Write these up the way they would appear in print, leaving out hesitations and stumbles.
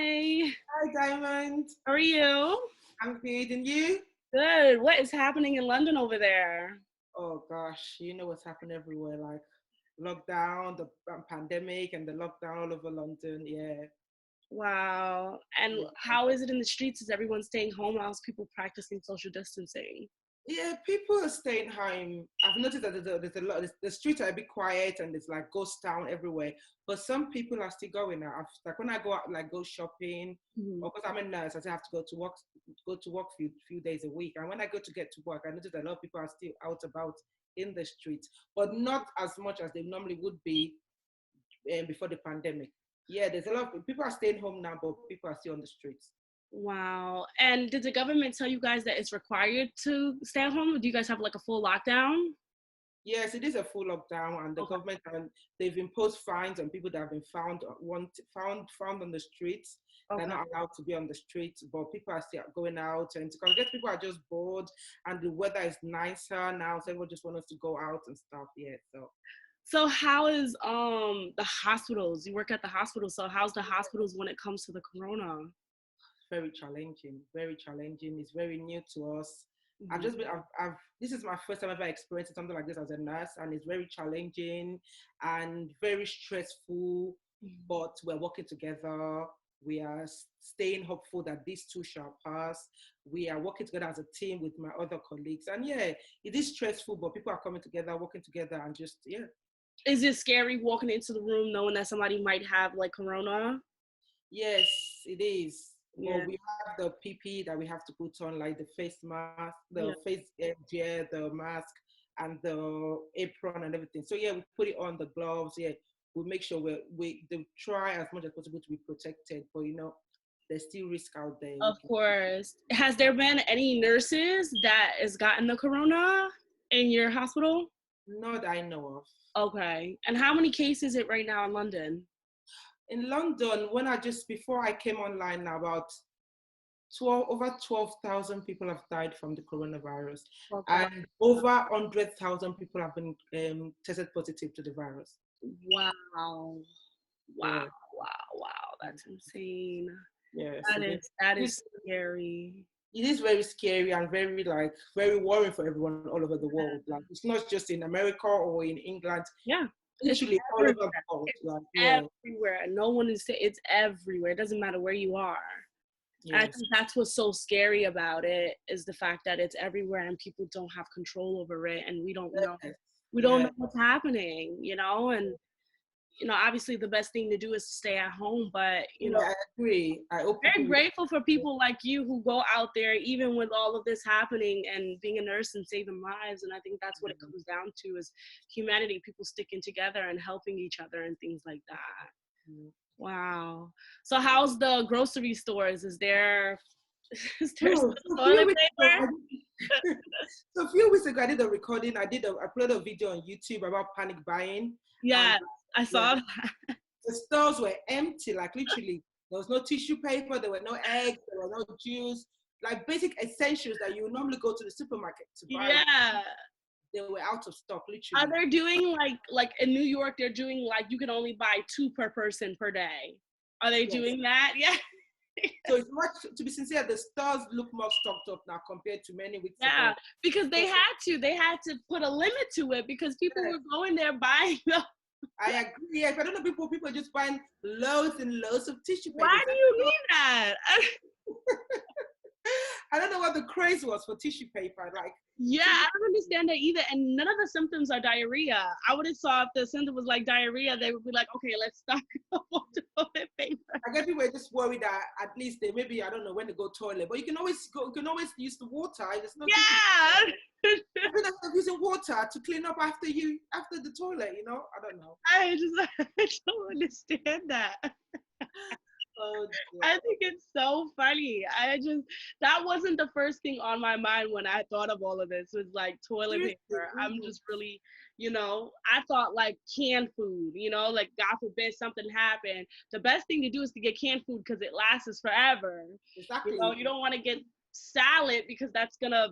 Hi, Hi, Diamond. how are you? I'm good, and you? Good. What is happening in London over there? Oh gosh, you know what's happened everywhere, like lockdown, the pandemic, and the lockdown all over London. Yeah, Wow. And yeah, how is it in the streets? Is everyone staying home? How's people practicing social distancing? yeah. People are staying home. I've noticed that there's a lot. The streets are a bit quiet, and there's like ghost town everywhere. But some people are still going out. Like when I go out, like go shopping, Mhm. or because I'm a nurse, I still have to go to work few days a week. And when I go to get to work, I notice that a lot of people are still out about in the streets, but not as much as they normally would be before the pandemic. Yeah, there's a lot of people are staying home now, but people are still on the streets. Wow. And did the government tell you guys that it's required to stay at home? Or do you guys have like a full lockdown? Yes, it is a full lockdown, and the Okay. government and they've imposed fines on people that have been found on the streets. They're Okay. not allowed to be on the streets, but people are still going out, and because I guess people are just bored, and the weather is nicer now, so everyone just wants to go out and stuff. Yeah, so So how is the hospitals? You work at the hospital, so how's the hospitals when it comes to the corona? very challenging, very challenging. It's very new to us. Mhm. This is my first time ever experiencing something like this as a nurse, and it's very challenging and very stressful. Mhm. But we're working together. We are staying hopeful that this too shall pass. We are working together as a team with my other colleagues, and yeah, it is stressful, but people are coming together, working together, and just yeah. Is it scary walking into the room knowing that somebody might have like corona? Yes, it is. But Yeah, we have the PPE that we have to put on, like the face mask, the yeah. face gear, the mask, and the apron and everything. So yeah, we put it on, the gloves. Yeah, we make sure we try as much as possible to be protected. But there's still risk out there. Of course. Has there been any nurses that has gotten the corona in your hospital? Not that I know of. Okay. And how many cases is it right now in London? In London, when I just before I came online, now about 12,000 people have died from the coronavirus, Okay. and over 100,000 people have been tested positive to the virus. Wow. Wow. Yeah, Wow. Wow. That's insane. yes, That it is. is scary. It is very scary and very very worrying for everyone all over the world. Like it's not just in America or in England, Yeah. It's literally all over everywhere. the world. It's Like yeah, everywhere. No one is it's everywhere. It doesn't matter where you are. I yes, think that's what's so scary about it is the fact that it's everywhere and people don't have control over it and yes, we don't yeah. know what's happening, and obviously the best thing to do is to stay at home, but Yeah, I agree. I hope people very will. grateful for people like you who go out there even with all of this happening and being a nurse and saving lives, and I think that's what it comes down to is humanity, people sticking together and helping each other and things like that. Wow. So how's the grocery stores? Is there is there No, still so a few toilet weeks ago, paper? so a few weeks ago, I did a recording. I uploaded a video on YouTube about panic buying, and Yes, I yeah, saw that. the stores were empty. Like literally, there was no tissue paper, there were no eggs, there was no juice, like basic essentials that you would normally go to the supermarket to buy. Yeah. They were out of stock, Are literally. they doing like in New York, they're doing like you can only buy two per person per day. Are they Yes. doing that? Yeah. So it's much, to be sincere, the stores look more stocked up now compared to many weeks Yeah. ago. Because So they had to put a limit to it because people yes, were going there buying them. I agree. Yes, I don't know, people are just buying loads and loads of tissue Why papers. do you need that? I don't know what the craze was for tissue paper. Like Yeah, tissue, I don't understand that either. And none of the symptoms are diarrhea. I would have saw if the symptom was like diarrhea, they would be like, okay, let's stock up on toilet paper. I guess people were just worried that at least they maybe I don't know when to go toilet, but you can always go. You can always use the water. There's no tissue. Yeah. I think that's like using water to clean up after the toilet. I don't know. I just I don't understand that. Oh dear. I think it's so funny. That wasn't the first thing on my mind when I thought of all of this was like toilet Seriously. paper. I'm just really, I thought like canned food, like God forbid something happened. The best thing to do is to get canned food because it lasts forever. Exactly. You don't want to get salad because that's gonna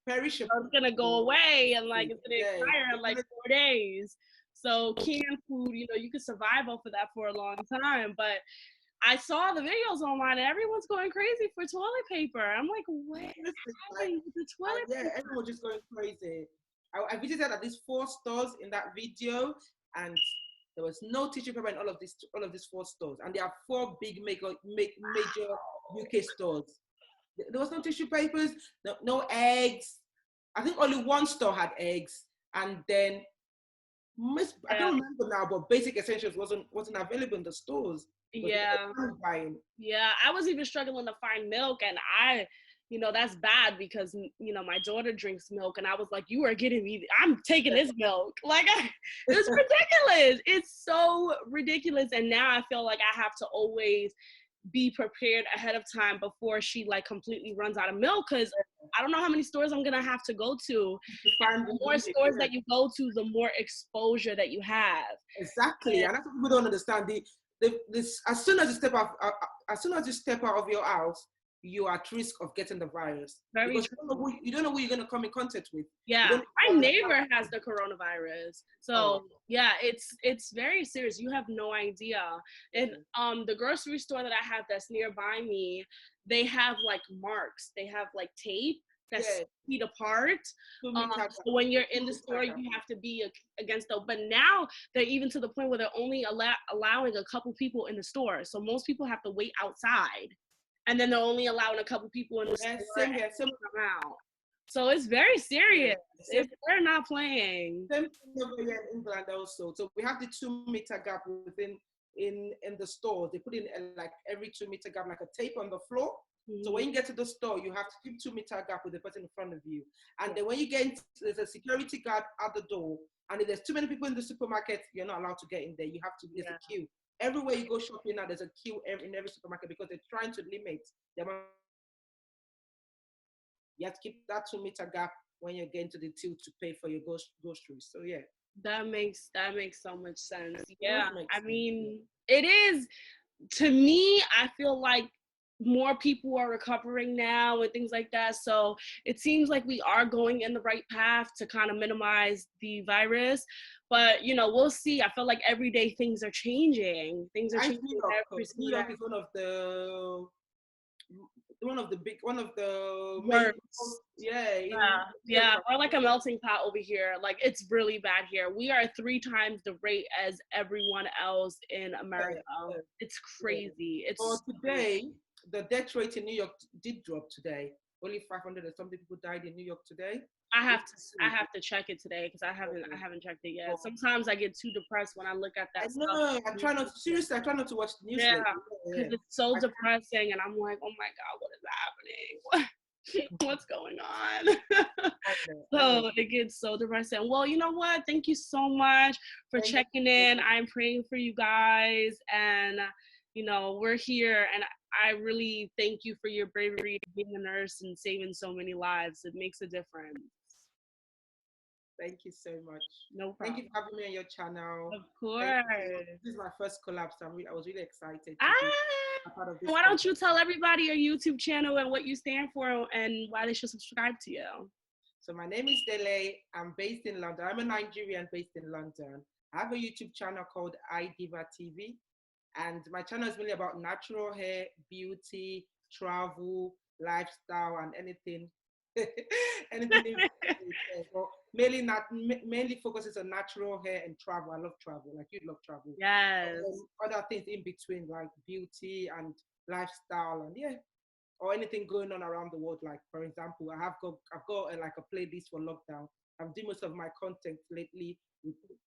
Perishable. it's gonna go away and like it's gonna Yeah. expire in like 4 days. So canned food, you can survive off of that for a long time. But I saw the videos online and everyone's going crazy for toilet paper. I'm like, what is happening with the toilet yeah, paper? everyone was just going crazy. I visited at least 4 stores in that video, and there was no tissue paper in all of these 4 stores, and there are 4 big major UK stores. There was no tissue papers, no eggs. I think only one store had eggs, and then I Yeah, can't remember now, but basic essentials wasn't available in the stores. But yeah, buying. yeah. I was even struggling to find milk, and that's bad because my daughter drinks milk, and I was like, you are getting me. I'm taking this milk. Like, it's ridiculous. It's so ridiculous, and now I feel like I have to always be prepared ahead of time before she like completely runs out of milk, because I don't know how many stores I'm gonna have to go to. And the more stores that you go to, the more exposure that you have. Exactly, and that's what people don't understand. This as soon as you step out of your house, you are at risk of getting the virus, Very because true. you don't know who you're going to come in contact with. Yeah, my neighbor has the coronavirus, so yeah, it's very serious. You have no idea. And the grocery store that I have that's nearby me, they have like marks. They have like tape that's 6 feet apart. So when you're in the store, you have to be against those. But now they're even to the point where they're only allowing a couple people in the store. So most people have to wait outside, and then they're only allowing a couple people in the store to come out. So it's very serious. They're not playing. Same thing over here in England also. So we have the 2-meter gap within in the stores. They put in like every 2-meter gap, like a tape on the floor. So when you get to the store, you have to keep 2-meter gap with the person in front of you. And then when you get into, there's a security guard at the door. And if there's too many people in the supermarket, you're not allowed to get in there. You have to, there's a queue. Everywhere you go shopping now, there's a queue in every supermarket, because they're trying to limit the amount. You have to keep that 2-meter gap when you're getting to the till to pay for your groceries. So yeah. That makes so much sense. Yeah. I mean, it is, to me, I feel like more people are recovering now and things like that. So it seems like we are going in the right path to kind of minimize the virus. But, we'll see. I feel like every day things are changing. Things are changing every single day. New York is one of the worst. Yeah, we're like a melting pot over here. Like, it's really bad here. We are 3 times the rate as everyone else in America. It's crazy. Today the death rate in New York did drop today. Only 500 and something people died in New York today. I have to check it today, because I haven't checked it yet. Sometimes I get too depressed when I look at that stuff. I try not to watch the news. Yeah, because it's so depressing, and I'm like, oh my God, what is happening? What's going on? So it gets so depressing. Well, you know what? Thank you so much for checking in. I'm praying for you guys, and we're here, and I really thank you for your bravery being a nurse and saving so many lives. It makes a difference. Thank you so much. No problem. Thank you for having me on your channel. Of course. This is my first collab, so I was really excited. Why don't you tell everybody your YouTube channel and what you stand for and why they should subscribe to you? So my name is Dele. I'm based in London. I'm a Nigerian based in London. I have a YouTube channel called Ayodele TV. And my channel is mainly about natural hair, beauty, travel, lifestyle, and anything but mainly focuses on natural hair and travel. I love travel, like you love travel. Yes. Other things in between, like beauty and lifestyle, and or anything going on around the world. Like, for example, I've got like a playlist for lockdown. I'm doing most of my content lately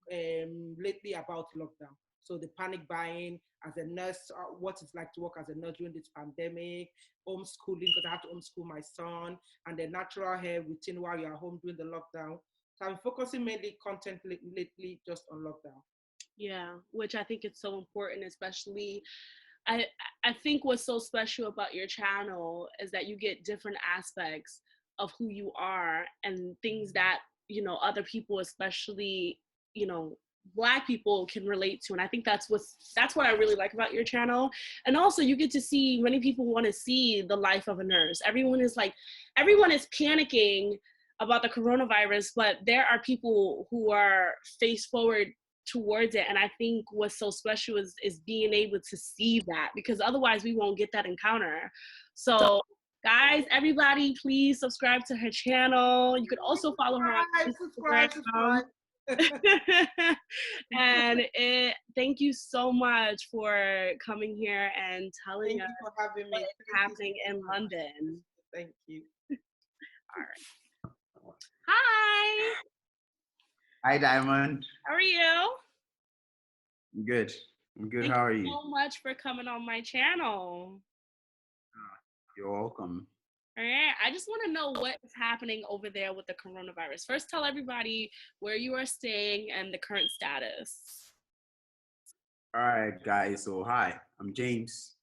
about lockdown. So the panic buying as a nurse, what it's like to work as a nurse during this pandemic, homeschooling, because I have to homeschool my son, and the natural hair routine while you're home during the lockdown. So I'm focusing mainly content lately just on lockdown. Yeah, which I think is so important, especially I think what's so special about your channel is that you get different aspects of who you are and things that, other people, especially, Black people, can relate to. And I think that's what I really like about your channel. And also you get to see, many people want to see the life of a nurse. Everyone is panicking about the coronavirus, but there are people who are face forward towards it. And I think what's so special is being able to see that, because otherwise we won't get that encounter. So guys, everybody, please subscribe to her channel. You could also follow her on Instagram. And thank you so much for coming here and telling us for having me. what is happening in London. Thank you. All right. Hi. Hi, Diamond. How are you? Good. I'm good. Thank How are you? so much for coming on my channel. You're welcome. All right. I just want to know what is happening over there with the coronavirus. First, tell everybody where you are staying and the current status. All right, guys. So, hi, I'm James,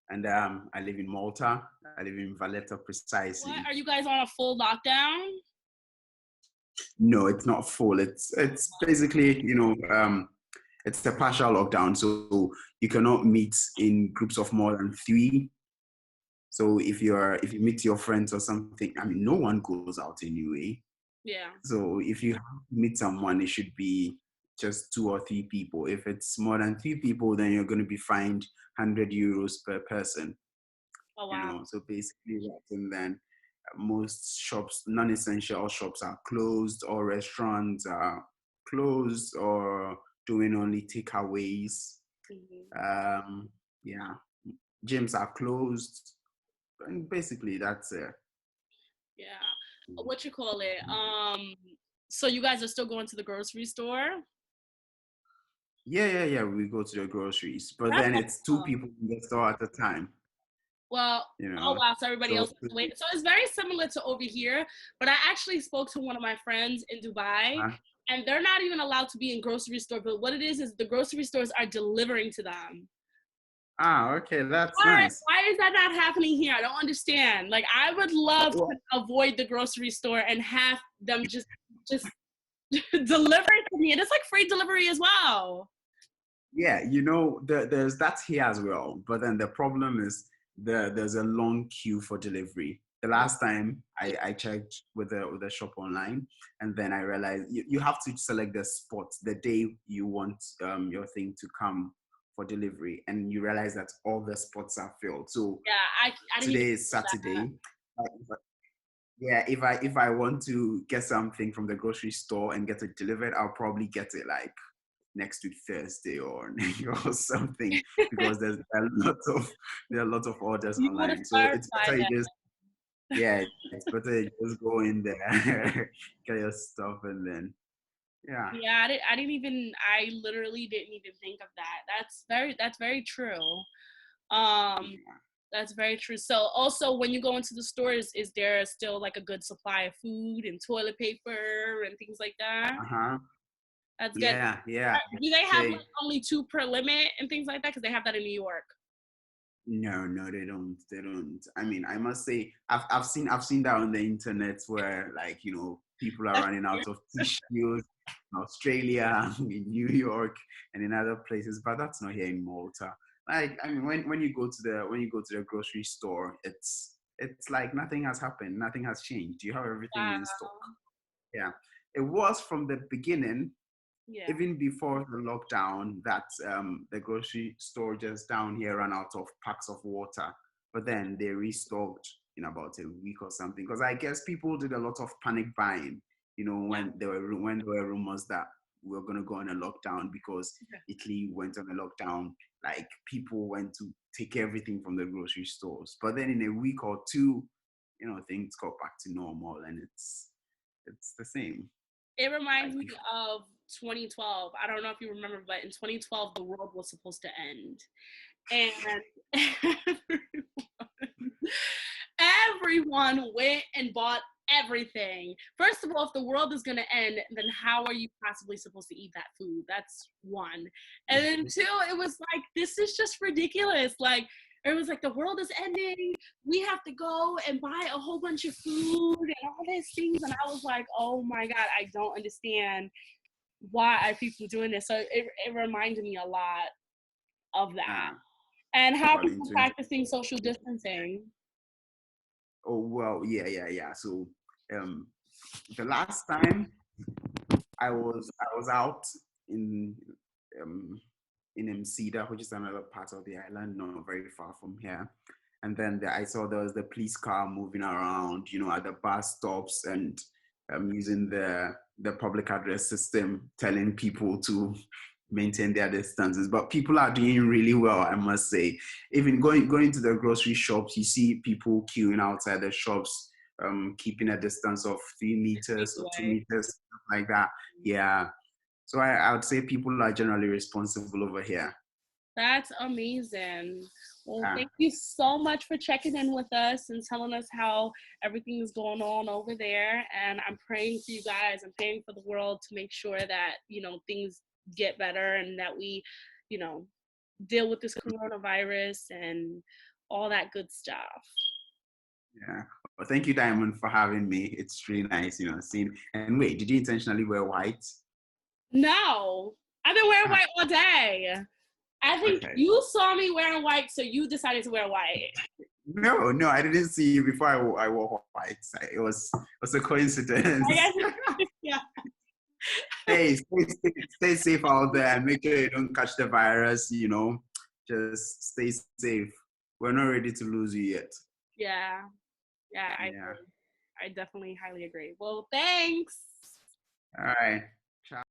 and I live in Malta. I live in Valletta, precisely. What? Are you guys on a full lockdown? No, it's not full. It's basically, it's a partial lockdown. So you cannot meet in groups of more than 3. So if you meet your friends or something, I mean, no one goes out anyway. Yeah. So if you meet someone, it should be just 2 or 3 people. If it's more than 3 people, then you're going to be fined €100 per person. Oh, wow. So basically that, and then most shops, non-essential shops are closed, or restaurants are closed, or doing only takeaways. Mm-hmm. Yeah, gyms are closed, and basically that's it. Yeah. What you call it? So you guys are still going to the grocery store? Yeah. We go to the groceries, but then it's 2 people in the store at a time. Well, oh wow, so everybody else has to wait. So it's very similar to over here, but I actually spoke to one of my friends in Dubai, and they're not even allowed to be in grocery store, but what it is the grocery stores are delivering to them. Okay, that's nice. Why is that not happening here? I don't understand. Like, I would love to avoid the grocery store and have them just deliver it to me, and it's like free delivery as well. Yeah, there's that here as well, but then the problem is there's a long queue for delivery. The last time I checked with the shop online, and then I realized you have to select the spot the day you want your thing to come for delivery, and you realize that all the spots are filled. So yeah, I didn't today is Saturday. Yeah, if I want to get something from the grocery store and get it delivered, I'll probably get it like next week Thursday or something, because there are lots of orders online. So it's better it's better you just go in there, get your stuff, and then I literally didn't even think of that. That's very true. That's very true. So also when you go into the stores, is there still like a good supply of food and toilet paper and things like that? That's good. Yeah. Do they have like only 2 per limit and things like that? Because they have that in New York. No, they don't. I mean, I must say, I've seen that on the internet where, like, people are running out of tissues in Australia, in New York, and in other places, but that's not here in Malta. Like, I mean, when you go to the grocery store, it's like nothing has happened, nothing has changed. You have everything in stock. Yeah, it was from the beginning. Yeah. Even before the lockdown, that the grocery store just down here ran out of packs of water, but then they restocked in about a week or something, because I guess people did a lot of panic buying, when there were rumors that we were going to go on a lockdown, because Italy went on a lockdown. Like, people went to take everything from the grocery stores, but then in a week or two, things got back to normal, and it's the same. It reminds me of 2012. I don't know if you remember, but in 2012, the world was supposed to end. And everyone went and bought everything. First of all, if the world is going to end, then how are you possibly supposed to eat that food? That's one. And then 2, it was like, this is just ridiculous. Like, it was like, the world is ending. We have to go and buy a whole bunch of food and all these things. And I was like, oh my God, I don't understand why are people doing this. So it reminded me a lot of that. And how are people practicing social distancing? Oh, well, yeah. So the last time I was out, in um, in Msida, which is another part of the island, not very far from here. And then I saw there was the police car moving around, at the bus stops and using the public address system, telling people to maintain their distances. But people are doing really well, I must say. Even going to the grocery shops, you see people queuing outside the shops, keeping a distance of 3 meters or 2 meters, stuff like that. Yeah. So I would say people are generally responsible over here. That's amazing. Well, thank you so much for checking in with us and telling us how everything is going on over there. And I'm praying for you guys. I'm praying for the world to make sure that, things get better and that we, deal with this coronavirus and all that good stuff. Yeah. Well, thank you, Diamond, for having me. It's really nice, seeing. And wait, did you intentionally wear white? No, I've been wearing white all day. I think you saw me wearing white, so you decided to wear white. No, I didn't see you before I wore white. It was a coincidence. Yeah. Hey, stay safe out there and make sure you don't catch the virus, just stay safe. We're not ready to lose you yet. Yeah, I definitely highly agree. Well, thanks. All right. Ciao.